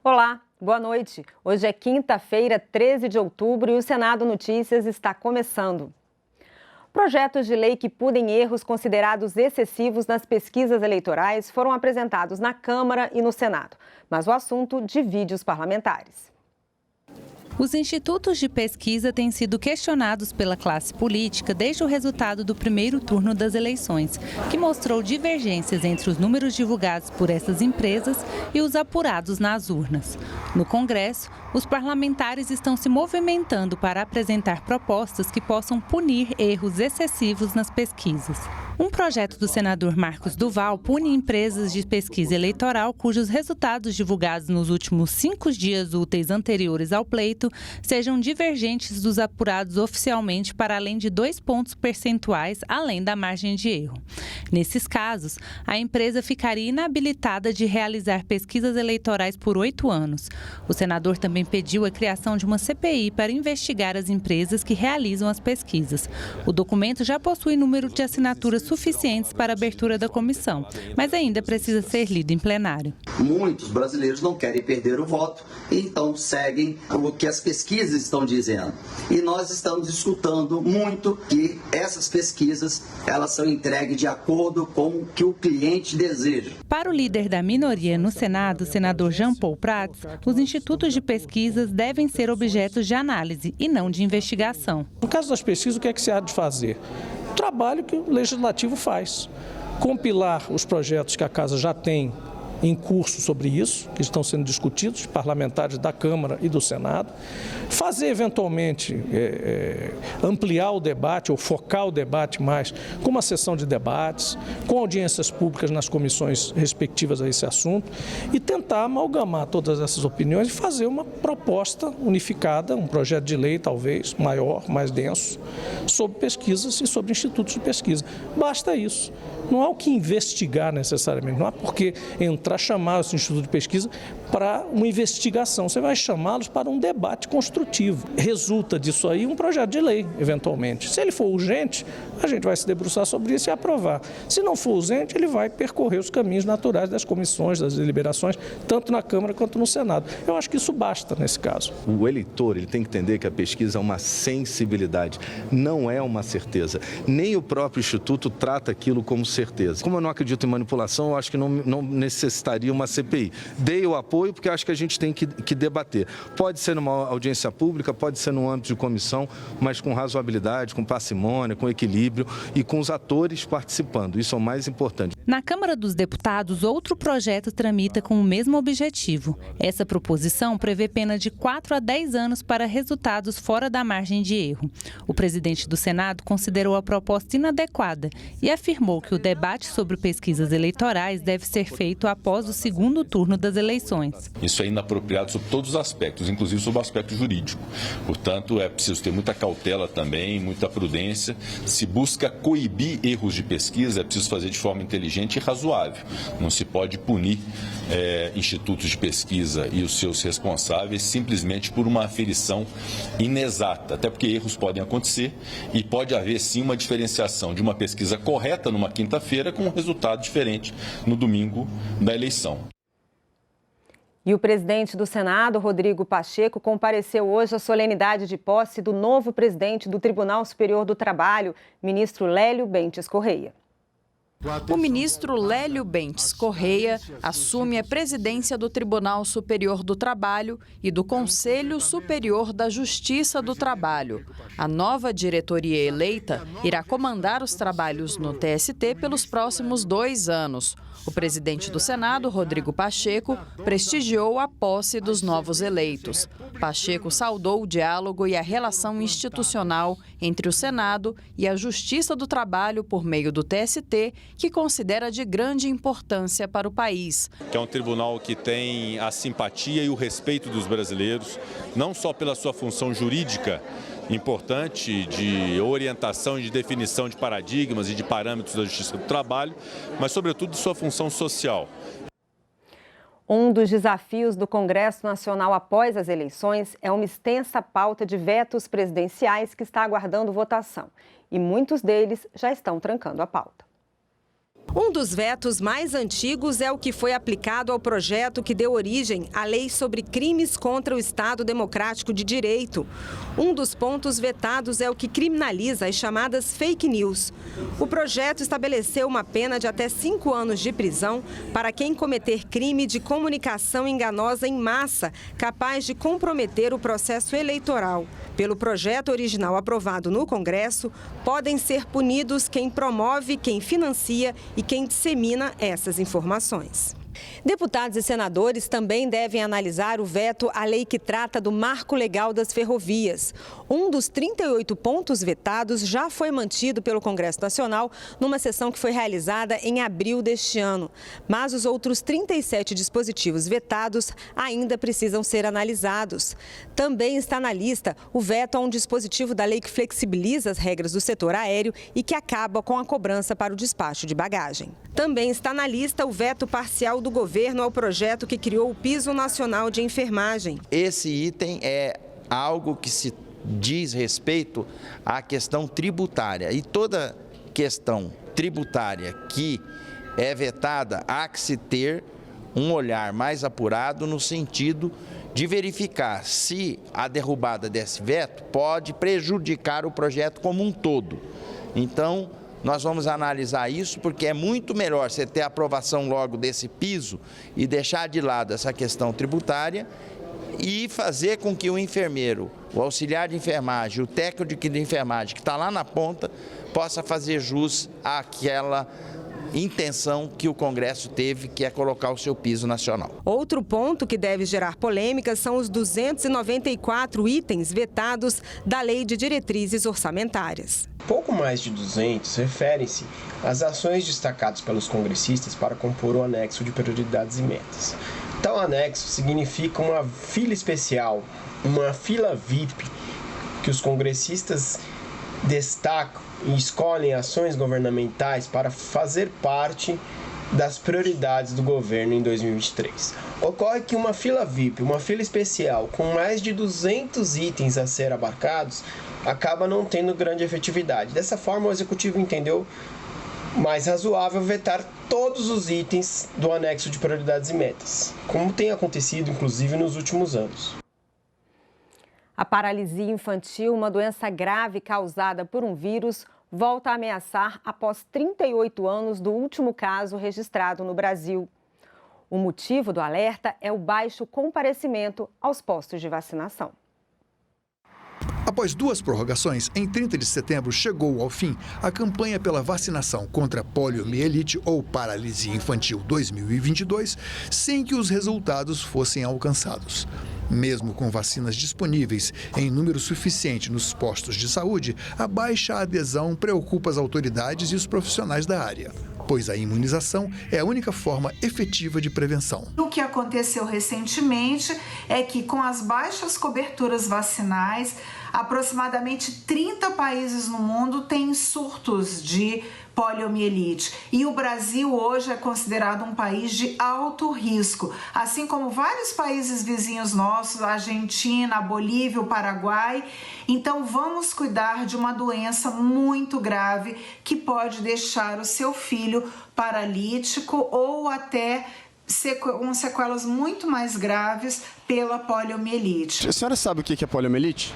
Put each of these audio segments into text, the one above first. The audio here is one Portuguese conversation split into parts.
Olá, boa noite. Hoje é quinta-feira, 13 de outubro, e o Senado Notícias está começando. Projetos de lei que punem erros considerados excessivos nas pesquisas eleitorais foram apresentados na Câmara e no Senado, mas o assunto divide os parlamentares. Os institutos de pesquisa têm sido questionados pela classe política desde o resultado do primeiro turno das eleições, que mostrou divergências entre os números divulgados por essas empresas e os apurados nas urnas. No Congresso, os parlamentares estão se movimentando para apresentar propostas que possam punir erros excessivos nas pesquisas. Um projeto do senador Marcos Duval pune empresas de pesquisa eleitoral cujos resultados divulgados nos últimos 5 dias úteis anteriores ao pleito sejam divergentes dos apurados oficialmente para além de 2 pontos percentuais além da margem de erro. Nesses casos, a empresa ficaria inabilitada de realizar pesquisas eleitorais por 8 anos. O senador também pediu a criação de uma CPI para investigar as empresas que realizam as pesquisas. O documento já possui número de assinaturas suficientes para a abertura da comissão, mas ainda precisa ser lido em plenário. Muitos brasileiros não querem perder o voto, então seguem o que as pesquisas estão dizendo. E nós estamos escutando muito que essas pesquisas, elas são entregues de acordo com o que o cliente deseja. Para o líder da minoria no Senado, o senador Jean Paul Prats, os institutos de pesquisas devem ser objetos de análise e não de investigação. No caso das pesquisas, o que é que se há de fazer? O trabalho que o Legislativo faz. Compilar os projetos que a Casa já tem em curso sobre isso, que estão sendo discutidos, parlamentares da Câmara e do Senado, fazer eventualmente, ampliar o debate ou focar o debate mais com uma sessão de debates, com audiências públicas nas comissões respectivas a esse assunto e tentar amalgamar todas essas opiniões e fazer uma proposta unificada, um projeto de lei talvez maior, mais denso, sobre pesquisas e sobre institutos de pesquisa. Basta isso. Não há o que investigar necessariamente, não há por que chamar esse instituto de pesquisa para uma investigação. Você vai chamá-los para um debate construtivo. Resulta disso aí um projeto de lei, eventualmente. Se ele for urgente, a gente vai se debruçar sobre isso e aprovar. Se não for urgente, ele vai percorrer os caminhos naturais das comissões, das deliberações, tanto na Câmara quanto no Senado. Eu acho que isso basta nesse caso. O eleitor ele tem que entender que a pesquisa é uma sensibilidade, não é uma certeza. Nem o próprio Instituto trata aquilo como certeza. Como eu não acredito em manipulação, eu acho que não necessitaria uma CPI. Dei o apoio porque acho que a gente tem que debater. Pode ser numa audiência pública, pode ser no âmbito de comissão, mas com razoabilidade, com parcimônia, com equilíbrio e com os atores participando. Isso é o mais importante. Na Câmara dos Deputados, outro projeto tramita com o mesmo objetivo. Essa proposição prevê pena de 4 a 10 anos para resultados fora da margem de erro. O presidente do Senado considerou a proposta inadequada e afirmou que o debate sobre pesquisas eleitorais deve ser feito após o segundo turno das eleições. Isso é inapropriado sob todos os aspectos, inclusive sob o aspecto jurídico. Portanto, é preciso ter muita cautela também, muita prudência. Se busca coibir erros de pesquisa, é preciso fazer de forma inteligente e razoável. Não se pode punir institutos de pesquisa e os seus responsáveis simplesmente por uma aferição inexata, até porque erros podem acontecer e pode haver sim uma diferenciação de uma pesquisa correta numa quinta-feira com um resultado diferente no domingo da eleição. E o presidente do Senado, Rodrigo Pacheco, compareceu hoje à solenidade de posse do novo presidente do Tribunal Superior do Trabalho, ministro Lélio Bentes Correia. O ministro Lélio Bentes Correia assume a presidência do Tribunal Superior do Trabalho e do Conselho Superior da Justiça do Trabalho. A nova diretoria eleita irá comandar os trabalhos no TST pelos próximos 2 anos. O presidente do Senado, Rodrigo Pacheco, prestigiou a posse dos novos eleitos. Pacheco saudou o diálogo e a relação institucional entre o Senado e a Justiça do Trabalho por meio do TST, que considera de grande importância para o país. Que é um tribunal que tem a simpatia e o respeito dos brasileiros, não só pela sua função jurídica importante de orientação e de definição de paradigmas e de parâmetros da Justiça do Trabalho, mas sobretudo de sua função social. Um dos desafios do Congresso Nacional após as eleições é uma extensa pauta de vetos presidenciais que está aguardando votação. E muitos deles já estão trancando a pauta. Um dos vetos mais antigos é o que foi aplicado ao projeto que deu origem à Lei sobre Crimes contra o Estado Democrático de Direito. Um dos pontos vetados é o que criminaliza as chamadas fake news. O projeto estabeleceu uma pena de até 5 anos de prisão para quem cometer crime de comunicação enganosa em massa, capaz de comprometer o processo eleitoral. Pelo projeto original aprovado no Congresso, podem ser punidos quem promove, quem financia e quem dissemina essas informações. Deputados e senadores também devem analisar o veto à lei que trata do Marco Legal das Ferrovias. Um dos 38 pontos vetados já foi mantido pelo Congresso Nacional numa sessão que foi realizada em abril deste ano. Mas os outros 37 dispositivos vetados ainda precisam ser analisados. Também está na lista o veto a um dispositivo da lei que flexibiliza as regras do setor aéreo e que acaba com a cobrança para o despacho de bagagem. Também está na lista o veto parcial do governo ao projeto que criou o Piso Nacional de Enfermagem. Esse item é algo que se diz respeito à questão tributária. E toda questão tributária que é vetada, há que se ter um olhar mais apurado no sentido de verificar se a derrubada desse veto pode prejudicar o projeto como um todo. Então, nós vamos analisar isso, porque é muito melhor você ter a aprovação logo desse piso e deixar de lado essa questão tributária e fazer com que o enfermeiro, o auxiliar de enfermagem, o técnico de enfermagem que está lá na ponta, possa fazer jus àquela intenção que o Congresso teve, que é colocar o seu piso nacional. Outro ponto que deve gerar polêmicas são os 294 itens vetados da Lei de Diretrizes Orçamentárias. Pouco mais de 200 referem-se às ações destacadas pelos congressistas para compor o anexo de prioridades e metas. Tal anexo significa uma fila especial, uma fila VIP, que os congressistas destacam e escolhem ações governamentais para fazer parte das prioridades do governo em 2023. Ocorre que uma fila VIP, uma fila especial, com mais de 200 itens a ser abarcados, acaba não tendo grande efetividade. Dessa forma, o Executivo entendeu mais razoável vetar todos os itens do anexo de prioridades e metas, como tem acontecido, inclusive, nos últimos anos. A paralisia infantil, uma doença grave causada por um vírus, volta a ameaçar após 38 anos do último caso registrado no Brasil. O motivo do alerta é o baixo comparecimento aos postos de vacinação. Após 2 prorrogações, em 30 de setembro chegou ao fim a campanha pela vacinação contra poliomielite ou paralisia infantil 2022, sem que os resultados fossem alcançados. Mesmo com vacinas disponíveis em número suficiente nos postos de saúde, a baixa adesão preocupa as autoridades e os profissionais da área, pois a imunização é a única forma efetiva de prevenção. O que aconteceu recentemente é que, com as baixas coberturas vacinais, aproximadamente 30 países no mundo têm surtos de poliomielite. E o Brasil hoje é considerado um país de alto risco, assim como vários países vizinhos nossos, a Argentina, a Bolívia, o Paraguai. Então vamos cuidar de uma doença muito grave que pode deixar o seu filho paralítico ou até com sequelas muito mais graves pela poliomielite. A senhora sabe o que é poliomielite?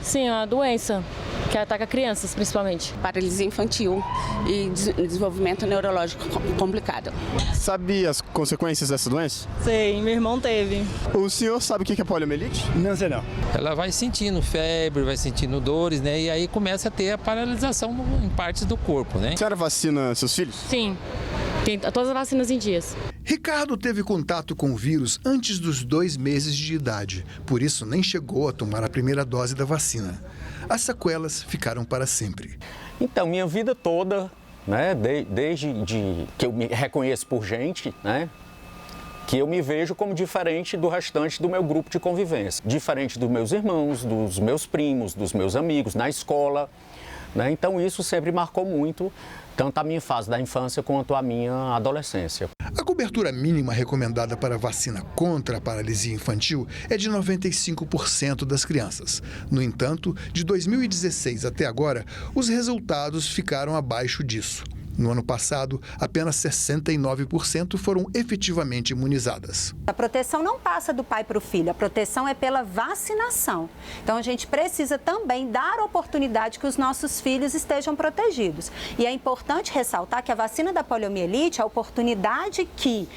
Sim, é uma doença que ataca crianças, principalmente. Paralisia infantil e desenvolvimento neurológico complicado. Sabe as consequências dessa doença? Sei, meu irmão teve. O senhor sabe o que é poliomielite? Não sei não. Ela vai sentindo febre, vai sentindo dores, né? E aí começa a ter a paralisação em partes do corpo, né? A senhora vacina seus filhos? Sim, tem todas as vacinas em dias. Ricardo teve contato com o vírus antes dos 2 meses de idade, por isso nem chegou a tomar a primeira dose da vacina. As sequelas ficaram para sempre. Então, minha vida toda, né, desde que eu me reconheço por gente, né, que eu me vejo como diferente do restante do meu grupo de convivência. Diferente dos meus irmãos, dos meus primos, dos meus amigos, na escola. Né? Então, isso sempre marcou muito, tanto a minha fase da infância quanto a minha adolescência. A cobertura mínima recomendada para a vacina contra a paralisia infantil é de 95% das crianças. No entanto, de 2016 até agora, os resultados ficaram abaixo disso. No ano passado, apenas 69% foram efetivamente imunizadas. A proteção não passa do pai para o filho, a proteção é pela vacinação. Então, a gente precisa também dar oportunidade que os nossos filhos estejam protegidos. E é importante ressaltar que a vacina da poliomielite, a oportunidade que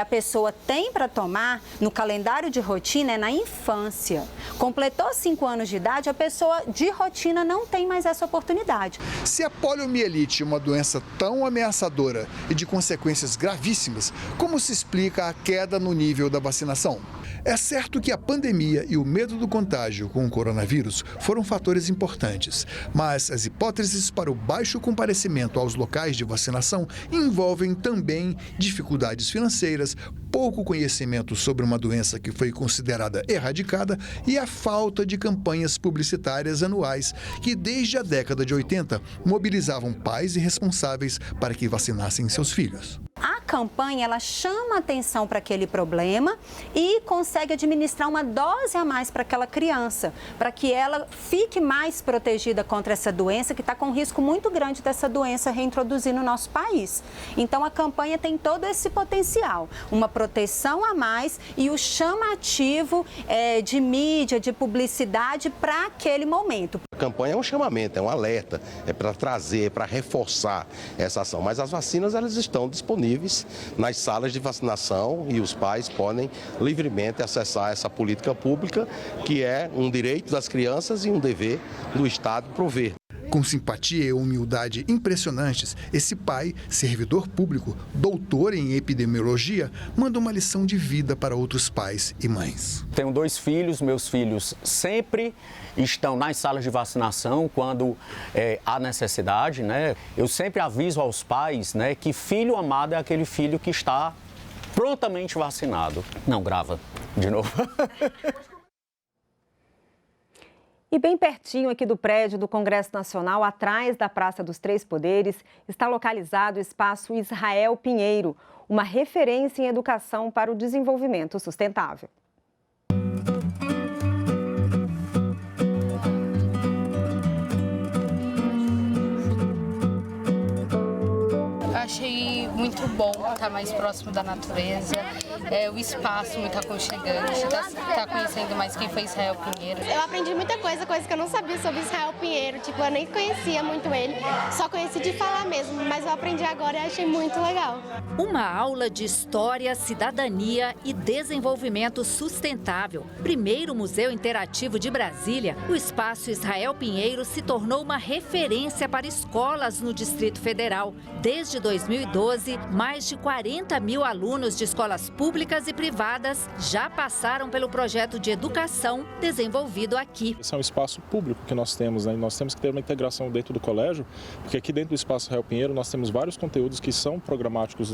a pessoa tem para tomar no calendário de rotina é na infância. Completou 5 anos de idade, a pessoa de rotina não tem mais essa oportunidade. Se a poliomielite é uma doença tão ameaçadora e de consequências gravíssimas, como se explica a queda no nível da vacinação? É certo que a pandemia e o medo do contágio com o coronavírus foram fatores importantes, mas as hipóteses para o baixo comparecimento aos locais de vacinação envolvem também dificuldades financeiras, pouco conhecimento sobre uma doença que foi considerada erradicada e a falta de campanhas publicitárias anuais que, desde a década de 80, mobilizavam pais e responsáveis para que vacinassem seus filhos. A campanha, ela chama atenção para aquele problema e consegue administrar uma dose a mais para aquela criança, para que ela fique mais protegida contra essa doença, que está com um risco muito grande dessa doença reintroduzir no nosso país. Então, a campanha tem todo esse potencial, uma proteção a mais e o chamativo de mídia, de publicidade para aquele momento. A campanha é um chamamento, é um alerta, é para trazer, para reforçar essa ação, mas as vacinas elas estão disponíveis nas salas de vacinação e os pais podem livremente acessar essa política pública, que é um direito das crianças e um dever do Estado prover. Com simpatia e humildade impressionantes, esse pai, servidor público, doutor em epidemiologia, manda uma lição de vida para outros pais e mães. Tenho 2 filhos, meus filhos sempre estão nas salas de vacinação quando há necessidade, né? Eu sempre aviso aos pais, né, que filho amado é aquele filho que está prontamente vacinado. Não, grava de novo. E bem pertinho aqui do prédio do Congresso Nacional, atrás da Praça dos Três Poderes, está localizado o Espaço Israel Pinheiro, uma referência em educação para o desenvolvimento sustentável. Achei muito bom estar mais próximo da natureza, o espaço muito aconchegante, estar conhecendo mais quem foi Israel Pinheiro. Eu aprendi muita coisa que eu não sabia sobre Israel Pinheiro, eu nem conhecia muito ele, só conheci de falar mesmo, mas eu aprendi agora e achei muito legal. Uma aula de história, cidadania e desenvolvimento sustentável. Primeiro museu interativo de Brasília, o Espaço Israel Pinheiro se tornou uma referência para escolas no Distrito Federal. Desde 2012, mais de 40 mil alunos de escolas públicas e privadas já passaram pelo projeto de educação desenvolvido aqui. Esse é um espaço público que nós temos, né? E nós temos que ter uma integração dentro do colégio, porque aqui dentro do Espaço Israel Pinheiro nós temos vários conteúdos que são programáticos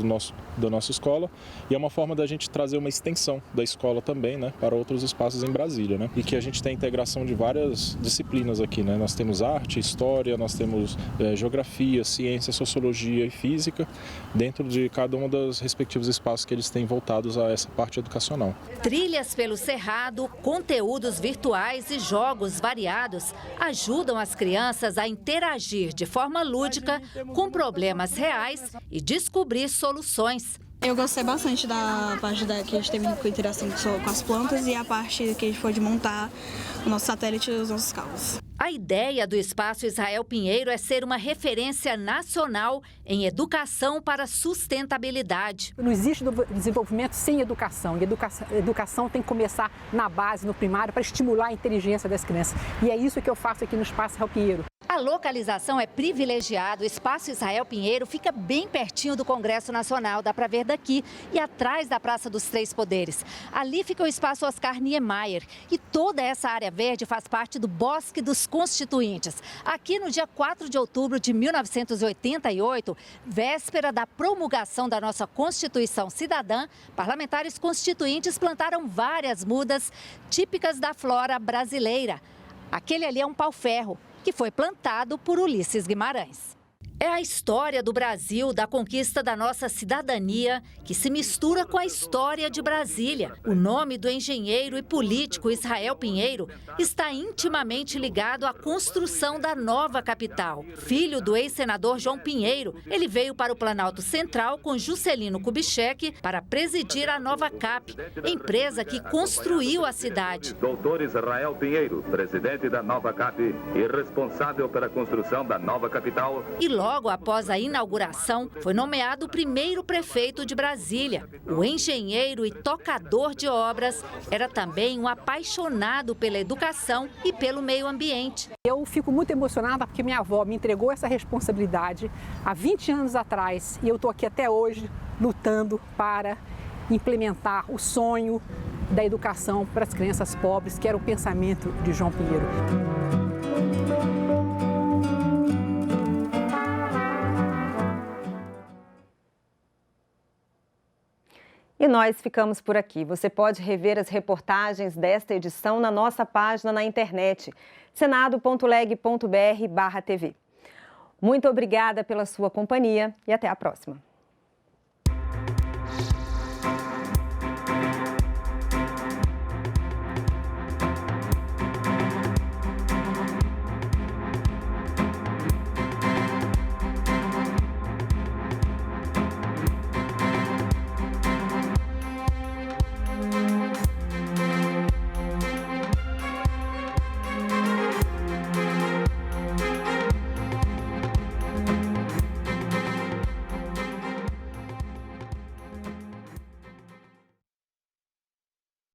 da nossa escola e é uma forma da gente trazer uma extensão da escola também, né, para outros espaços em Brasília, né? E que a gente tem a integração de várias disciplinas aqui, né? Nós temos arte, história, nós temos geografia, ciência, sociologia e física dentro de cada um dos respectivos espaços que eles têm voltados a essa parte educacional. Trilhas pelo Cerrado, conteúdos virtuais e jogos variados ajudam as crianças a interagir de forma lúdica com problemas reais e descobrir soluções. Eu gostei bastante da parte que a gente teve com a interação com as plantas e a parte que a gente foi de montar o nosso satélite e os nossos carros. A ideia do Espaço Israel Pinheiro é ser uma referência nacional em educação para sustentabilidade. Não existe desenvolvimento sem educação. E educação tem que começar na base, no primário, para estimular a inteligência das crianças. E é isso que eu faço aqui no Espaço Israel Pinheiro. A localização é privilegiada. O Espaço Israel Pinheiro fica bem pertinho do Congresso Nacional, dá para ver daqui, e atrás da Praça dos Três Poderes. Ali fica o Espaço Oscar Niemeyer e toda essa área verde faz parte do Bosque dos Constituintes. Aqui no dia 4 de outubro de 1988, véspera da promulgação da nossa Constituição Cidadã, parlamentares constituintes plantaram várias mudas típicas da flora brasileira. Aquele ali é um pau-ferro, que foi plantado por Ulisses Guimarães. É a história do Brasil, da conquista da nossa cidadania, que se mistura com a história de Brasília. O nome do engenheiro e político Israel Pinheiro está intimamente ligado à construção da nova capital. Filho do ex-senador João Pinheiro, ele veio para o Planalto Central com Juscelino Kubitschek para presidir a Nova Cap, empresa que construiu a cidade. Doutor Israel Pinheiro, presidente da Nova Cap e responsável pela construção da nova capital. E logo após a inauguração, foi nomeado o primeiro prefeito de Brasília. O engenheiro e tocador de obras era também um apaixonado pela educação e pelo meio ambiente. Eu fico muito emocionada porque minha avó me entregou essa responsabilidade há 20 anos atrás e eu estou aqui até hoje lutando para implementar o sonho da educação para as crianças pobres, que era o pensamento de João Pinheiro. E nós ficamos por aqui. Você pode rever as reportagens desta edição na nossa página na internet, senado.leg.br/tv. Muito obrigada pela sua companhia e até a próxima.